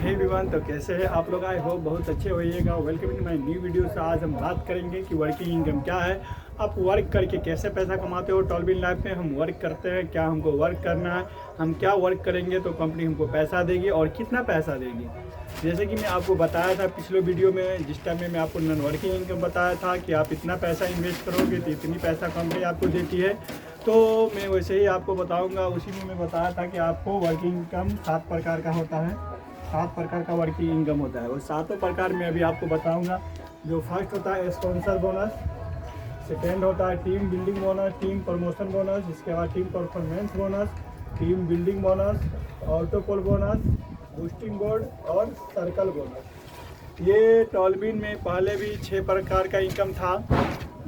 Hey everyone, तो कैसे हैं आप लोग? आई होप बहुत अच्छे होइएगा। Welcome in my new video. से आज हम बात करेंगे कि वर्किंग इनकम क्या है, आप वर्क करके कैसे पैसा कमाते हो। टॉलबिन लाइफ में हम वर्क करते हैं, क्या हमको वर्क करना है, हम क्या वर्क करेंगे तो कंपनी हमको पैसा देगी और कितना पैसा देगी। जैसे कि मैं आपको बताया था पिछले वीडियो में, जिस टाइम में मैं आपको नॉन वर्किंग इनकम बताया था कि आप इतना पैसा इन्वेस्ट करोगे तो इतनी पैसा कंपनी आपको देती है। तो मैं वैसे ही आपको बताऊंगा, उसी में मैं बताया था कि आपको वर्किंग इनकम 7 प्रकार का होता है। 7 प्रकार का वर्किंग इनकम होता है। वो सातों प्रकार में अभी आपको बताऊंगा। जो फर्स्ट होता है स्पॉन्सर बोनस, सेकेंड होता है team building bonus, team promotion bonus, इसके बाद team performance bonus, team building bonus, autopool bonus, boosting board और सर्कल बोनस। ये टॉलबिन में पहले भी 6 प्रकार का इनकम था,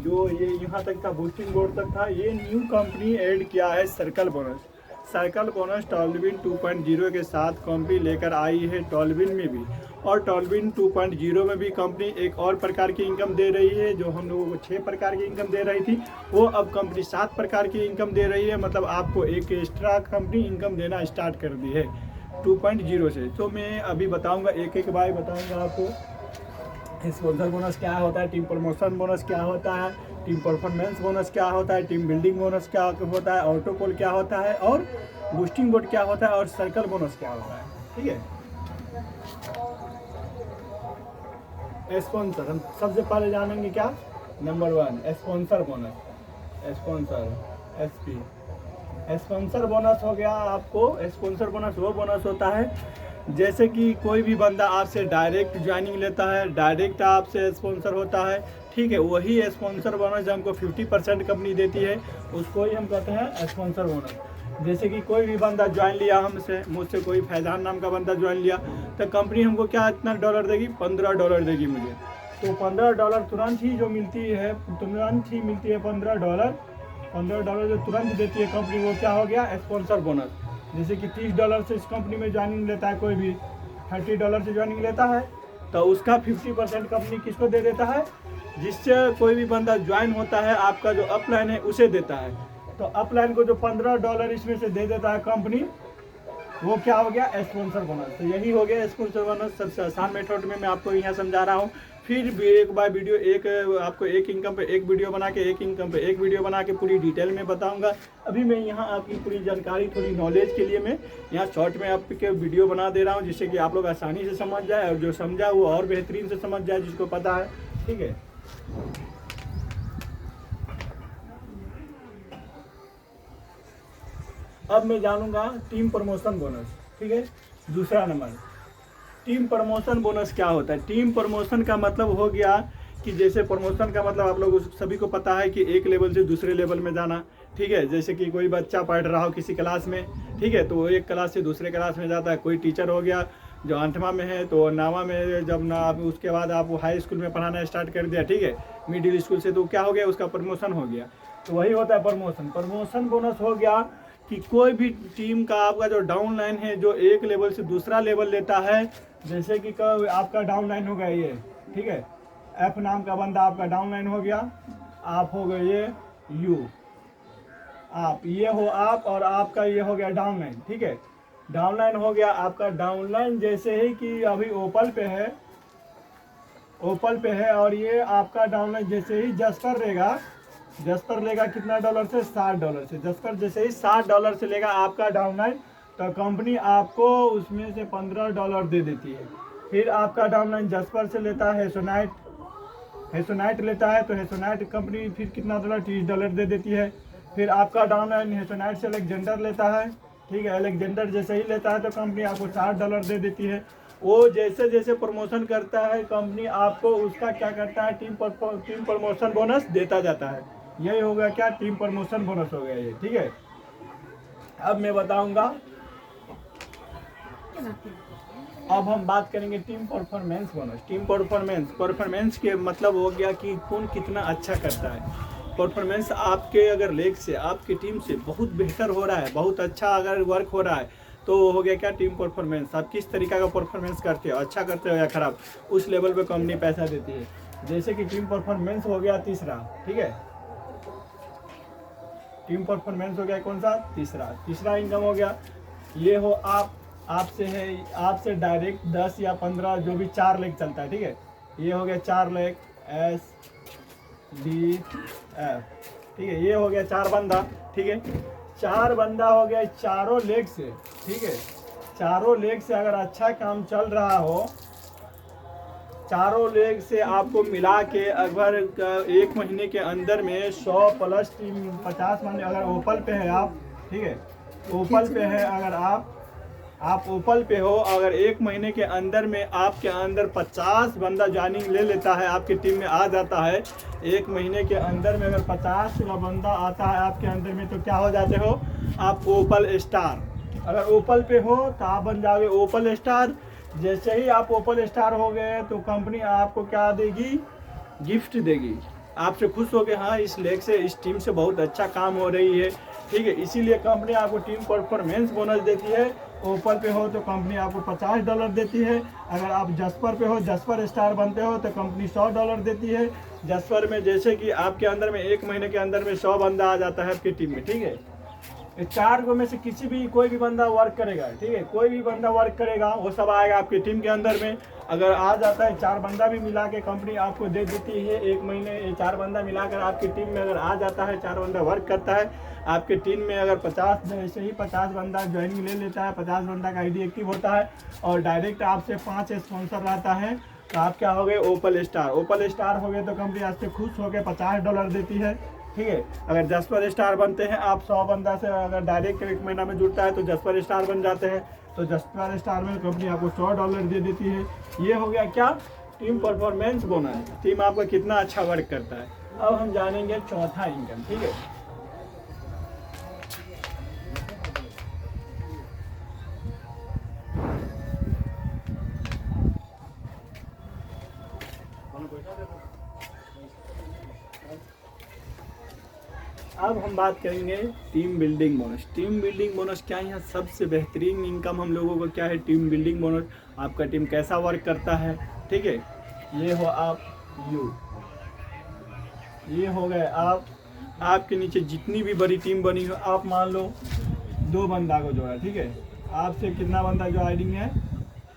जो ये यहाँ तक था, बूस्टिंग बोर्ड तक था। ये न्यू कंपनी ऐड किया है सर्कल बोनस। सर्कल बोनस टॉलबिन 2.0 के साथ कंपनी लेकर आई है टॉलबिन में भी। और टॉलबिन 2.0 में भी कंपनी एक और प्रकार की इनकम दे रही है। जो हम लोगों को 6 प्रकार की इनकम दे रही थी, वो अब कंपनी 7 प्रकार की इनकम दे रही है। मतलब आपको एक एक्स्ट्रा कंपनी इनकम देना स्टार्ट कर दी है 2.0 से। तो मैं अभी बताऊंगा, एक एक बार बताऊंगा आपको। स्पॉन्सर बोनस क्या होता है, टीम प्रमोशन बोनस क्या होता है, टीम परफॉर्मेंस बोनस क्या होता है, टीम बिल्डिंग बोनस क्या होता है, ऑटोपोल क्या होता है, और बूस्टिंग बोर्ड क्या होता है, और सर्कल बोनस क्या होता है। ठीक है, स्पॉन्सर हम सबसे पहले जानेंगे। क्या number 1 sponsor bonus. Sponsor SP sponsor bonus हो गया। आपको स्पॉन्सर बोनस वो बोनस होता है जैसे कि कोई भी बंदा आपसे डायरेक्ट ज्वाइनिंग लेता है, डायरेक्ट आपसे स्पॉन्सर होता है। ठीक है, वही स्पॉन्सर बोनस जो हमको 50% कंपनी देती है, उसको ही हम कहते हैं स्पॉन्सर बोनस। जैसे कि कोई भी बंदा ज्वाइन लिया हमसे, मुझसे कोई फैजान नाम का बंदा ज्वाइन लिया, तो कंपनी हमको क्या इतना डॉलर देगी, $15 देगी मुझे। तो $15 तुरंत ही जो मिलती है, तुरंत ही मिलती है $15। $15 जो तुरंत देती है कंपनी, वो क्या हो गया, स्पॉन्सर बोनस। जैसे कि $30 से इस कंपनी में ज्वाइनिंग लेता है कोई भी, $30 से ज्वाइनिंग लेता है, तो उसका 50% कंपनी किसको दे देता है, जिससे कोई भी बंदा ज्वाइन होता है, आपका जो अपलाइन है उसे देता है। तो अपलाइन को जो $15 इसमें से दे देता है कंपनी, वो क्या हो गया, स्पॉन्सर बोनस। तो यही हो गया स्पॉन्सर बोनस। सबसे आसान मेथड में मैं आपको यहाँ समझा रहा हूँ। फिर भी एक बार वीडियो, एक आपको एक इनकम पे एक वीडियो बना के, एक इनकम पे एक वीडियो बना के पूरी डिटेल में बताऊंगा। अभी मैं यहाँ आपकी पूरी जानकारी, थोड़ी नॉलेज के लिए मैं यहाँ शॉर्ट में आपके वीडियो बना दे रहा हूँ, जिससे कि आप लोग आसानी से समझ जाए, और जो समझा वो और बेहतरीन से समझ जाए, जिसको पता है। ठीक है, अब मैं जानूंगा टीम प्रमोशन बोनस। ठीक है, दूसरा नंबर, टीम प्रमोशन बोनस क्या होता है। टीम प्रमोशन का मतलब हो गया कि जैसे प्रमोशन का मतलब आप लोग सभी को पता है कि एक लेवल से दूसरे लेवल में जाना। ठीक है, जैसे कि कोई बच्चा पढ़ रहा हो किसी क्लास में, ठीक है, तो वो एक क्लास से दूसरे क्लास में जाता है। कोई टीचर हो गया जो 8वां में है, तो 9वां में जब ना, उसके बाद आप हाई स्कूल में पढ़ाना स्टार्ट कर दिया, ठीक है, मिडिल स्कूल से, तो क्या हो गया, उसका प्रमोशन हो गया। तो वही होता है प्रमोशन। प्रमोशन बोनस हो गया कि कोई भी टीम का आपका जो डाउन लाइन है, जो एक लेवल से दूसरा लेवल लेता है। जैसे कि आपका डाउन लाइन हो गया ये, ठीक है, एफ नाम का बंदा आपका डाउन लाइन हो गया, आप हो गए ये यू, आप ये हो आप, और आपका ये हो गया डाउन लाइन। ठीक है, डाउन लाइन हो गया आपका डाउन लाइन। जैसे ही कि अभी ओपल पे है, ओपल पे है, और ये आपका डाउन लाइन जैसे ही जस्पर लेगा, जस्पर लेगा कितना डॉलर से, $60 से। जस्पर जैसे ही $60 से लेगा आपका डाउन लाइन, तो कंपनी आपको उसमें से $15 दे देती है। फिर आपका डाउन लाइन जस्पर से लेता है हेसोनाइट, हेसोनाइट लेता है, तो हेसोनाइट कंपनी फिर कितना डॉलर, $30 दे देती है। फिर आपका डाउन लाइन हेसोनाइट से अलेक्जेंडर लेता है। ठीक है, अलेक्जेंडर जैसे ही लेता है तो कंपनी आपको $60 दे देती है। वो जैसे जैसे प्रमोशन करता है कंपनी आपको उसका क्या करता है, टीम प्रमोशन बोनस देता जाता है। यही हो गया क्या, टीम प्रमोशन बोनस हो गया ये। ठीक है, अब मैं बताऊंगा, अब हम बात करेंगे team performance bonus. Team performance के मतलब हो गया कि कौन कितना अच्छा करता है। परफॉर्मेंस आपके अगर लेग से, आपकी टीम से बहुत बेहतर हो रहा है, बहुत अच्छा अगर वर्क हो रहा है, तो हो गया क्या, टीम परफॉर्मेंस। आप किस तरीका का परफॉर्मेंस करते हो, अच्छा करते हो या खराब, उस लेवल पे कंपनी पैसा देती है। जैसे कि टीम परफॉर्मेंस हो गया तीसरा। ठीक है, टीम परफॉर्मेंस हो गया कौन सा, तीसरा इनकम हो गया। ये हो आपसे डायरेक्ट 10 या 15 जो भी 4 लेख चलता है, ठीक है। ये हो गया 4 लेख SDF, ठीक है। ये हो गया 4 बंदा, ठीक है। 4 बंदा हो गया चारों लेग से, ठीक है। चारों लेग से अगर अच्छा काम चल रहा हो, चारों लेग से आपको मिला के अगर 1 महीने के अंदर में 100 प्लस 50 मान, अगर ओपल पे है आप, ठीक है, ओपल पे है अगर आप ओपल पे हो, अगर 1 महीने के अंदर में आपके अंदर 50 बंदा ज्वाइनिंग ले लेता है, आपकी टीम में आ जाता है, 1 महीने के अंदर में अगर 50 का बंदा आता है आपके अंदर में, तो क्या हो जाते हो आप ओपल स्टार। अगर ओपल पे हो तो आप बन जाओगे ओपल स्टार। जैसे ही आप ओपल स्टार हो गए तो कंपनी आपको क्या देगी, गिफ्ट देगी। आपसे खुश हो गए, हाँ इस लेग से, इस टीम से बहुत अच्छा काम हो रही है, ठीक है। इसीलिए कंपनी आपको टीम परफॉर्मेंस बोनस देती है। ओपल पे हो तो कंपनी आपको $50 देती है। अगर आप जस्पर पे हो, जस्पर स्टार बनते हो, तो कंपनी $100 देती है। जस्पर में जैसे कि आपके अंदर में 1 महीने के अंदर में 100 बंदा आ जाता है आपकी टीम में, ठीक है। 4 को में से कोई भी बंदा वर्क करेगा, ठीक है, कोई भी बंदा वर्क करेगा, वो सब आएगा आपकी टीम के अंदर में। अगर आ जाता है 4 बंदा भी मिला के कंपनी आपको दे देती है 1 महीने, 4 बंदा मिलाकर आपकी टीम में अगर आ जाता है, 4 बंदा वर्क करता है आपके टीम में, अगर 50 जैसे ही 50 बंदा ज्वाइनिंग ले लेता है, 50 बंदा का आईडी एक्टिव होता है और डायरेक्ट आपसे 5 स्पॉन्सर रहता है, तो आप क्या हो गए ओपल स्टार। ओपल स्टार हो गए तो कंपनी आपसे खुश होकर $50 देती है, ठीक है। अगर जस्पर स्टार बनते हैं आप, 100 बंदा से अगर डायरेक्ट 1 महीना में जुड़ता है तो जस्पर स्टार बन जाते हैं, तो जस्पर स्टार में कंपनी आपको $100 दे देती है। ये हो गया क्या, टीम परफॉर्मेंस बोनस, टीम आपका कितना अच्छा वर्क करता है। अब हम जानेंगे चौथा इनकम, ठीक है। अब हम बात करेंगे team building bonus. Team building bonus क्या है, यहाँ सबसे बेहतरीन इनकम हम लोगों को क्या है, टीम बिल्डिंग बोनस। आपका टीम कैसा वर्क करता है, ठीक है। ये हो आप ये हो गए आप, आपके नीचे जितनी भी बड़ी टीम बनी हो, आप मान लो 2 बंदा को जोड़ा, ठीक है। आपसे कितना बंदा ज्वाइनिंग है,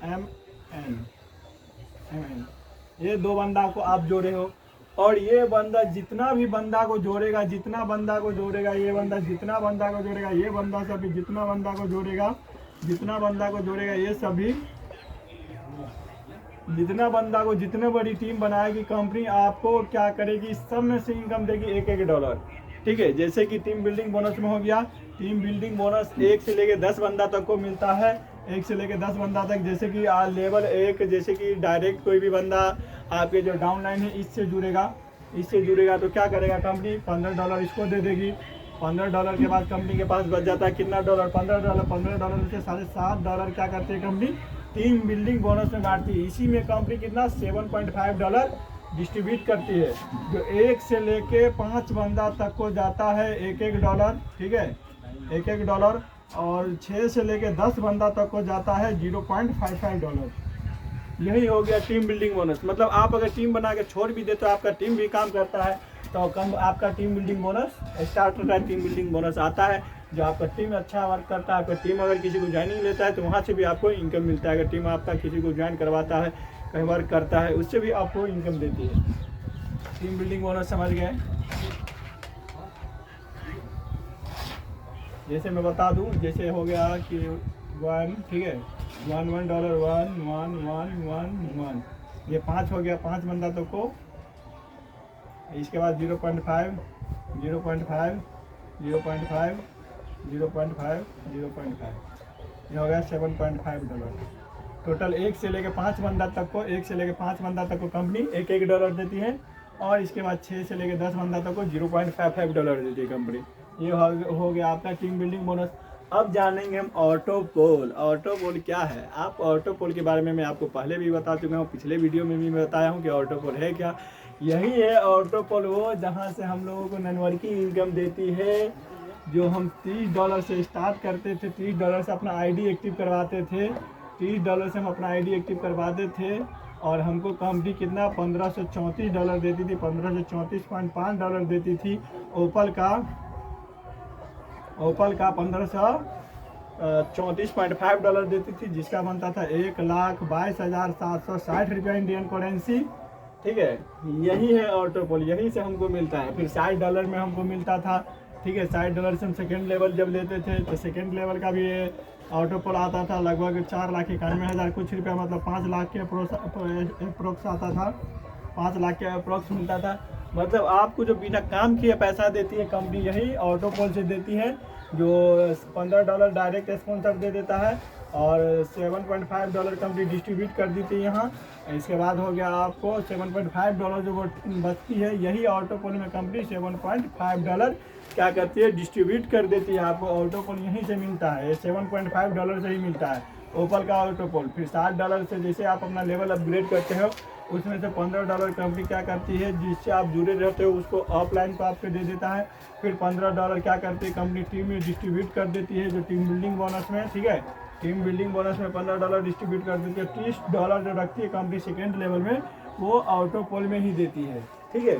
MN, ये 2 बंदा को आप जोड़े हो, और ये बंदा जितना भी बंदा को जोड़ेगा, ये बंदा जितना बंदा को जोड़ेगा, ये बंदा सभी जितना बंदा को जोड़ेगा, ये सभी जितना बंदा को, जितने बड़ी टीम बनाएगी कंपनी, आपको क्या करेगी, सब में से इनकम देगी $1, ठीक है। जैसे कि टीम बिल्डिंग बोनस में हो गया, टीम बिल्डिंग बोनस 1 से लेके 10 बंदा तक को मिलता है, 1 से लेके 10 बंदा तक। जैसे कि लेवल 1, जैसे कि डायरेक्ट कोई भी बंदा आपके जो डाउन लाइन है इससे जुड़ेगा तो क्या करेगा कंपनी, $15 इसको दे देगी। $15 के बाद कंपनी के पास बच जाता है कितना डॉलर, $15 से $7.5 क्या करती है कंपनी, टीम बिल्डिंग बोनस में बांटती है। इसी में कंपनी कितना $7.5 डिस्ट्रीब्यूट करती है, जो 1 से लेके 5 बंदा तक को जाता है $1, ठीक है, $1, और 6 से लेके 10 बंदा तक को जाता है $0.55। यही हो गया टीम बिल्डिंग बोनस। मतलब आप अगर टीम बना के छोड़ भी दे तो आपका टीम भी काम करता है, तो कम आपका टीम बिल्डिंग बोनस स्टार्टर का टीम बिल्डिंग बोनस आता है। जो आपका टीम अच्छा वर्क करता है, आपका टीम अगर किसी को ज्वाइनिंग लेता है तो वहाँ से भी आपको इनकम मिलता है। अगर टीम आपका किसी को ज्वाइन करवाता है, कहीं वर्क करता है, उससे भी आपको इनकम देती है। टीम बिल्डिंग बोनस समझ गए। जैसे मैं बता दूं, जैसे हो गया कि 1, ठीक है, $1, 1, ये 5 हो गया, 5 बंदा तो को। इसके बाद 0.5, 0.5, 0.5, 0.5, 0.5, ये हो गया $7.5। टोटल 1 से लेके 5 बंदा तक को, 1 से लेके 5 बंदा तक को कंपनी $1 देती है, और इसके बाद 6 से लेके 10 बंदा तक को $0.55 देती है कंपनी। ये हो गया आपका टीम बिल्डिंग बोनस। अब जानेंगे हम ऑटोपोल। ऑटोपोल क्या है, आप ऑटोपोल के बारे में मैं आपको पहले भी बता चुका हूँ, पिछले वीडियो में भी बताया हूँ कि ऑटोपोल है क्या। यही है ऑटोपोल, वो जहाँ से हम लोगों को नॉनवर्किंग इनकम देती है। जो हम $30 से स्टार्ट करते थे, $30 से अपना आईडी एक्टिव करवाते थे, $30 से हम अपना आईडी एक्टिव करवाते थे, और हमको कंपनी कितना $1534 देती थी, $1534.5 देती थी। ओपल का $34.5 देती थी, जिसका बनता था 1,22,760 रुपया इंडियन करेंसी। ठीक है, यही है ऑटोपोल, यहीं से हमको मिलता है। फिर $60 में हमको मिलता था। ठीक है, $60 से हम सेकेंड लेवल जब लेते थे तो सेकेंड लेवल का भी ऑटोपोल आता था लगभग 4,91,000 कुछ रुपया, मतलब 5 लाख के अप्रोक्स आता था, 5 लाख के अप्रोक्स मिलता था। मतलब आपको जो बिना काम किए पैसा देती है कंपनी, यही ऑटोपोल से देती है, जो $15 डायरेक्ट स्पॉन्सर दे देता है और $7.5 कंपनी डिस्ट्रीब्यूट कर देती है यहाँ। इसके बाद हो गया आपको $7.5 जो वो बचती है, यही ऑटोपोल में कंपनी $7.5 क्या करती है, डिस्ट्रीब्यूट कर देती है आपको। ऑटोपोल यहीं से मिलता है, ये $7.5 से ही मिलता है ओपल का ऑटोपोल। फिर $60 से जैसे आप अपना लेवल अपग्रेड करते हो, उसमें से $15 कंपनी क्या करती है, जिससे आप जुड़े रहते हो उसको ऑफलाइन को आपको दे देता है। फिर $15 क्या करती है कंपनी टीम में डिस्ट्रीब्यूट कर देती है, जो टीम बिल्डिंग बोनस में। ठीक है, टीम बिल्डिंग बोनस में $15 डिस्ट्रीब्यूट कर देती है। $30 जो रखती है कंपनी सेकेंड लेवल में, वो ऑटोपोल में ही देती है। ठीक है,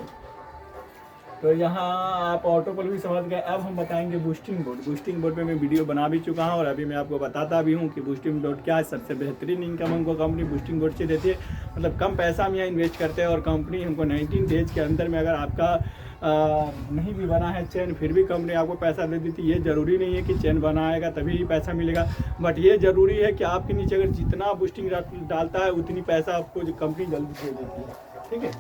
तो यहाँ आप ऑटोपोल भी समझ गए। अब हम बताएंगे बूस्टिंग बोर्ड। बूस्टिंग बोर्ड पे मैं वीडियो बना भी चुका हूँ और अभी मैं आपको बताता भी हूँ कि बूस्टिंग बोर्ड क्या है। सबसे बेहतरीन इनकम हमको कंपनी बूस्टिंग बोर्ड से देती है, मतलब कम पैसा हम यहाँ इन्वेस्ट करते हैं और कंपनी हमको 19 डेज के अंदर में, अगर आपका नहीं भी बना है चेन, फिर भी कंपनी आपको पैसा दे देती है। ये ज़रूरी नहीं है कि चेन बनाएगा तभी ही पैसा मिलेगा, बट ये ज़रूरी है कि आपके नीचे अगर जितना बूस्टिंग डालता है उतनी पैसा आपको कंपनी जल्दी दे देती है। ठीक है,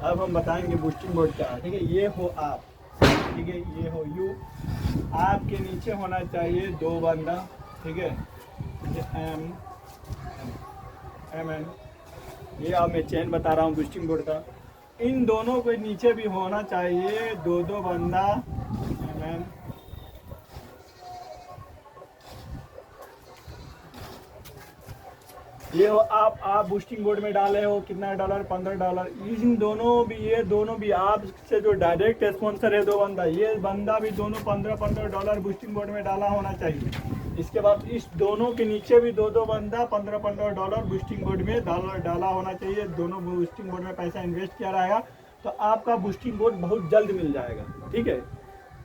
अब हम बताएंगे बूस्टिंग बोर्ड क्या है। ठीक है, ये हो आप, ठीक है, ये हो यू, आपके नीचे होना चाहिए 2 बंदा। ठीक है, ये एम एन, ये अब मैं चेन बता रहा हूँ बूस्टिंग बोर्ड का। इन दोनों के नीचे भी होना चाहिए 2 बंदा एम एन। ये हो आप बूस्टिंग बोर्ड में डाले हो कितना डॉलर, $15। इन दोनों भी, ये दोनों भी आपसे जो डायरेक्ट स्पॉन्सर है 2 बंदा, ये बंदा भी दोनों $15 बूस्टिंग बोर्ड में डाला होना चाहिए। इसके बाद इस दोनों के नीचे भी 2 बंदा $15 बूस्टिंग बोर्ड में डाला होना चाहिए। दोनों बूस्टिंग बोर्ड में पैसा इन्वेस्ट किया रहेगा तो आपका बूस्टिंग बोर्ड बहुत जल्द मिल जाएगा। ठीक है,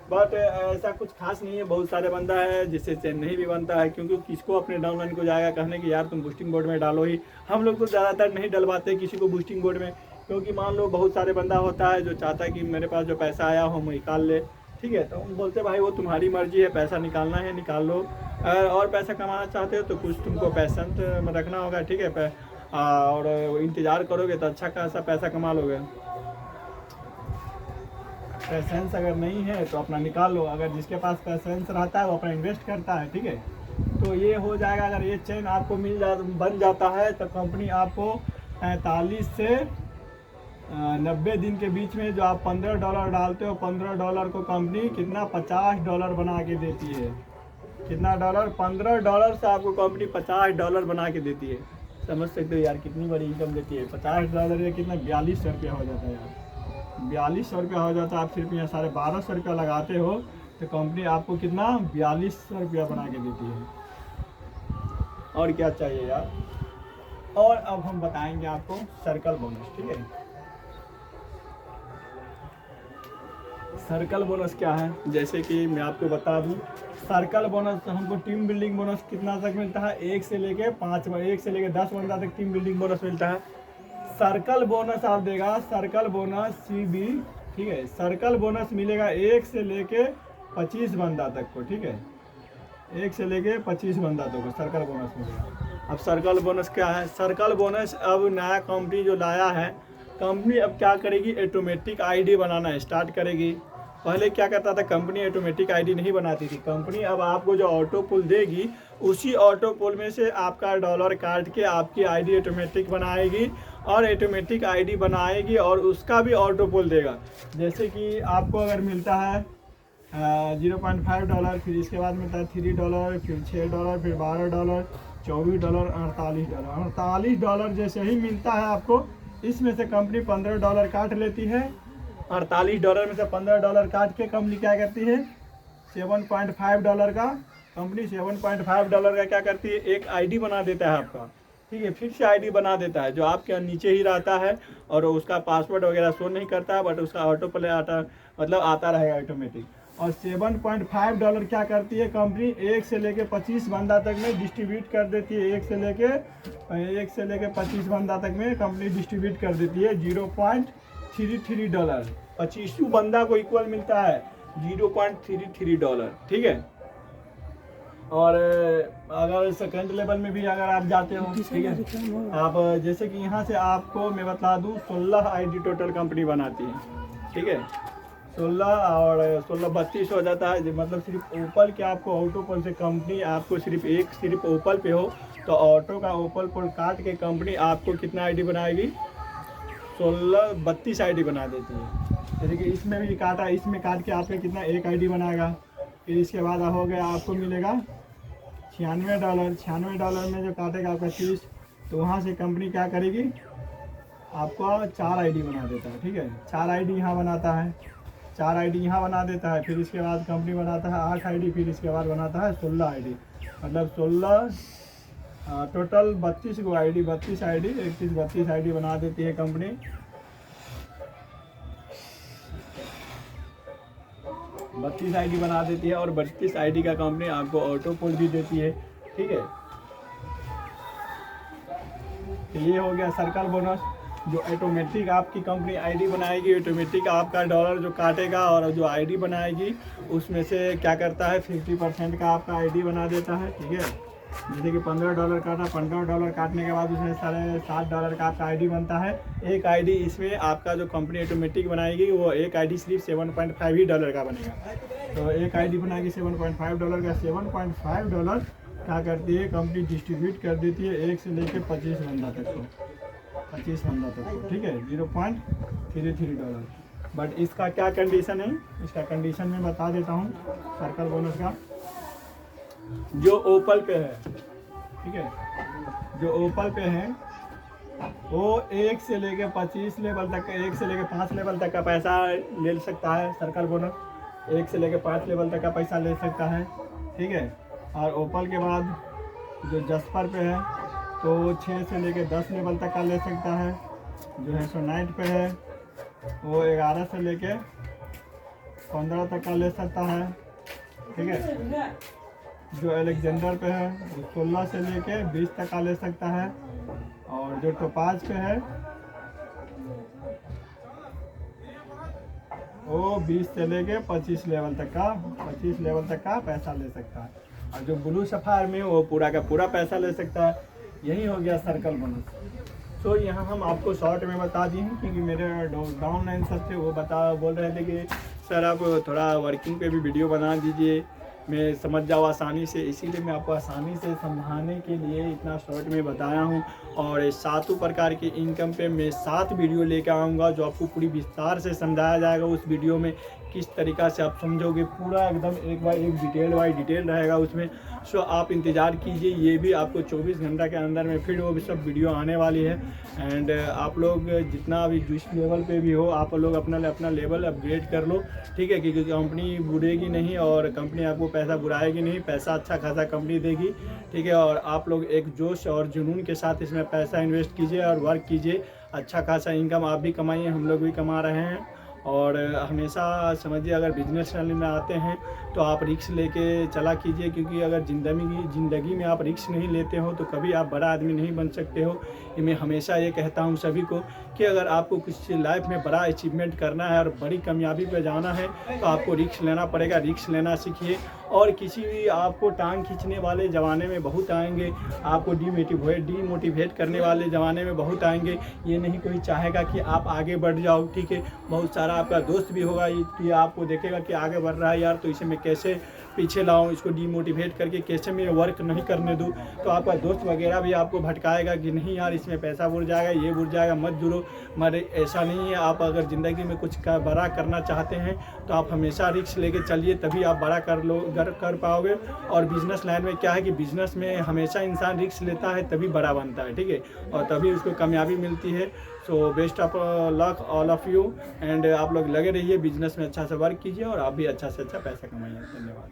बट ऐसा कुछ खास नहीं है। बहुत सारे बंदा है जिससे चेन नहीं भी बनता है, क्योंकि किसको अपने डाउनलाइन को जाएगा कहने कि यार तुम बूस्टिंग बोर्ड में डालो ही। हम लोग तो ज़्यादातर नहीं डलवाते किसी को बूस्टिंग बोर्ड में, क्योंकि मान लो बहुत सारे बंदा होता है जो चाहता है कि मेरे पास जो पैसा आया हो निकाल ले। ठीक है, तो हम बोलते भाई वो तुम्हारी मर्जी है, पैसा निकालना है निकाल लो, और पैसा कमाना चाहते हो तो कुछ तुमको पैसेंट में रखना होगा। ठीक है, और इंतज़ार करोगे तो अच्छा खासा पैसा कमा लोगे। पैसेंस अगर नहीं है तो अपना निकाल लो, अगर जिसके पास पैसेंस रहता है वो अपना इन्वेस्ट करता है। ठीक है, तो ये हो जाएगा। अगर ये चेन आपको बन जाता है तो कंपनी आपको 45 से 90 दिन के बीच में, जो आप $15 डालते हो, $15 को कंपनी कितना $50 बना के देती है। कितना डॉलर? $15 से आपको कंपनी $50 बना के देती है। समझ सकते हो यार कितनी बड़ी इनकम देती है। $50 या कितना 4200 रुपया हो जाता है यार, 4200 रुपया हो जाता है। आप सिर्फ यहाँ 1250 रुपया लगाते हो तो कंपनी आपको कितना 4200 रुपया बना के देती है। और क्या चाहिए यार। और अब हम बताएंगे आपको सर्कल बोनस। ठीक है, सर्कल बोनस क्या है, जैसे कि मैं आपको बता दूं, सर्कल बोनस हमको टीम बिल्डिंग बोनस कितना तक मिलता है, 1 से लेके 5, 1 से लेके 10 बंदा तक टीम बिल्डिंग बोनस मिलता है। सर्कल बोनस आप देगा, सर्कल बोनस CB। ठीक है, सर्कल बोनस मिलेगा 1 से लेके 25 बंदा तक को। ठीक है, 1 से लेके 25 बंदा तक को सर्कल बोनस मिलेगा। अब सर्कल बोनस क्या है? सर्कल बोनस अब नया कंपनी जो लाया है, कंपनी अब क्या करेगी, ऑटोमेटिक ID बनाना स्टार्ट करेगी। पहले क्या करता था, कंपनी ऑटोमेटिक ID नहीं बनाती थी। कंपनी अब आपको जो ऑटो पुल देगी, उसी ऑटो पुल में से आपका डॉलर काट के आपकी ID ऑटोमेटिक बनाएगी और ऑटोमेटिक ID बनाएगी और उसका भी ऑटो पुल देगा। जैसे कि आपको अगर मिलता है $0.5, फिर इसके बाद मिलता है $3, फिर $6, फिर $12, $24, $48 जैसे ही मिलता है आपको, इसमें से कंपनी $15 काट लेती है। $48 में से $15 काट के कंपनी क्या करती है, $7.5 का, कंपनी $7.5 का क्या करती है, एक ID बना देता है आपका। ठीक है, फिर से आईडी बना देता है जो आपके नीचे ही रहता है और उसका पासवर्ड वगैरह शो नहीं करता है, बट उसका ऑटो प्ले आता मतलब आता रहेगा ऑटोमेटिक। और $7.5 क्या करती है कंपनी, 1 से लेके 25 बंदा तक में डिस्ट्रीब्यूट कर देती है। 1 से लेके 25 बंदा तक में कंपनी डिस्ट्रीब्यूट कर देती है। $0.33 25 बंदा को इक्वल मिलता है $0.33, ठीक है। और अगर सेकेंड लेवल में भी अगर आप जाते हो, ठीक है, आप जैसे कि यहाँ से आपको मैं बता दूँ 16 आईडी टोटल कंपनी बनाती है, ठीक है। 16 और 16 32 हो जाता है। मतलब सिर्फ ओपल के आपको ऑटो पोल से कंपनी आपको सिर्फ ओपल पे हो तो ऑटो का ओपल पोल काट के कंपनी आपको कितना आईडी बनाएगी, 32 आईडी बना देती है। जैसे कि इसमें भी काटा, इसमें काट के आपने कितना एक आईडी बनाएगा। फिर इसके बाद हो गया आपको मिलेगा $96 में जो काटेगा आपका 30, तो वहाँ से कंपनी क्या करेगी, आपको 4 आईडी बना देता है, ठीक है। 4 आईडी यहाँ बनाता है, 4 आईडी यहाँ बना देता है। फिर इसके बाद कंपनी बनाता है 8 आईडी, फिर इसके बाद बनाता है 16 आईडी। मतलब 16 टोटल 32 को आईडी, 32 आईडी 32 आईडी बना देती है कंपनी। बत्तीस आईडी बना देती है और 32 आईडी का कंपनी आपको ऑटो पोल भी देती है, ठीक है। तो ये हो गया सर्कल बोनस, जो ऑटोमेटिक आपकी कंपनी आईडी बनाएगी, ऑटोमेटिक आपका डॉलर जो काटेगा और जो आईडी बनाएगी उसमें से क्या करता है 50% का आपका आईडी बना देता है, ठीक है। जैसे कि $15 काटा, $15 काटने के बाद उसमें $7.5 का आपका आईडी बनता है। एक आईडी इसमें आपका जो कंपनी ऑटोमेटिक बनाएगी वो एक आईडी सिर्फ $7.5 का बनेगा। तो एक आईडी बनाएगी $7.5 का। $7.5 क्या करती है कंपनी, डिस्ट्रीब्यूट कर देती है 1 से लेकर 25 बंदा तक को, 25 बंदा तक को, ठीक है। $0.33। बट इसका क्या कंडीशन है, इसका कंडीशन मैं बता देता हूँ सर्कल बोनस का। जो ओपल पे है, ठीक है, जो ओपल पे है वो 1 से लेके 25 लेवल तक, 1 से लेके 5 लेवल तक का पैसा ले सकता है। सर्कल बोनस 1 से लेके 5 लेवल तक का पैसा ले सकता है, ठीक है। और ओपल के बाद जो जस्पर पे है तो 6 से लेके 10 लेवल तक का ले सकता है। जो है सो नाइट पे है वो 11 से लेके 15 तक का ले सकता है, ठीक है। जो अलेक्जेंडर पे है वो 16 से लेके 20 तक का ले सकता है। और जो टोपाज पे है वो 20 से लेके 25 लेवल तक का पैसा ले सकता है। और जो ब्लू सफायर में वो पूरा का पूरा पैसा ले सकता है। यही हो गया सर्कल बोनस। तो यहाँ हम आपको शॉर्ट में बता दिए हैं, क्योंकि मेरे डाउनलाइन सब थे वो बोल रहे थे कि सर आप थोड़ा वर्किंग पे भी वीडियो बना दीजिए, मैं समझ जाऊँ आसानी से, इसीलिए मैं आपको आसानी से समझाने के लिए इतना शॉर्ट में बताया हूँ। और 7 प्रकार की इनकम पे मैं 7 वीडियो लेकर आऊँगा जो आपको पूरी विस्तार से समझाया जाएगा। उस वीडियो में किस तरीक़ा से आप समझोगे पूरा एकदम एक बार एक डिटेल रहेगा उसमें। सो आप इंतज़ार कीजिए, ये भी आपको 24 घंटा के अंदर में फिर वो भी सब वीडियो आने वाली है। एंड आप लोग जितना भी जिस लेवल पे भी हो आप लोग अपना लेवल अपग्रेड कर लो, ठीक है, क्योंकि कंपनी बुरेगी नहीं और कंपनी आपको पैसा बुराएगी नहीं, पैसा अच्छा खासा कंपनी देगी, ठीक है। और आप लोग एक जोश और जुनून के साथ इसमें पैसा इन्वेस्ट कीजिए और वर्क कीजिए, अच्छा खासा इनकम आप भी कमाइए, हम लोग भी कमा रहे हैं। और हमेशा समझिए अगर बिजनेस लाइन में आते हैं तो आप रिस्क लेके चला कीजिए, क्योंकि अगर ज़िंदगी में आप रिस्क नहीं लेते हो तो कभी आप बड़ा आदमी नहीं बन सकते हो। ये मैं हमेशा ये कहता हूँ सभी को कि अगर आपको कुछ लाइफ में बड़ा अचीवमेंट करना है और बड़ी कामयाबी पे जाना है तो आपको रिस्क लेना पड़ेगा। रिस्क लेना सीखिए। और किसी भी आपको टांग खींचने वाले ज़माने में बहुत आएंगे, आपको डीमोटिवेट करने वाले ज़माने में बहुत आएंगे। ये नहीं कोई चाहेगा कि आप आगे बढ़ जाओ, ठीक है। बहुत सारा आपका दोस्त भी होगा कि आपको देखेगा कि आगे बढ़ रहा है यार, तो इसे मैं कैसे पीछे लाऊं, इसको डीमोटिवेट करके कैसे मैं वर्क नहीं करने दूं। तो आपका दोस्त वगैरह भी आपको भटकाएगा कि नहीं यार इसमें पैसा बुड़ जाएगा, ये बुड़ जाएगा, मत जुड़ो। मगर ऐसा नहीं है। आप अगर ज़िंदगी में कुछ बड़ा करना चाहते हैं तो आप हमेशा रिस्क लेके चलिए, तभी आप बड़ा कर पाओगे। और बिज़नेस लाइन में क्या है कि बिज़नेस में हमेशा इंसान रिस्क लेता है तभी बड़ा बनता है, ठीक है, और तभी उसको कामयाबी मिलती है। So best of luck all of you. And आप लोग लगे रहिए बिजनेस में, अच्छा से वर्क कीजिए और आप भी अच्छा से अच्छा पैसा कमाइए। धन्यवाद।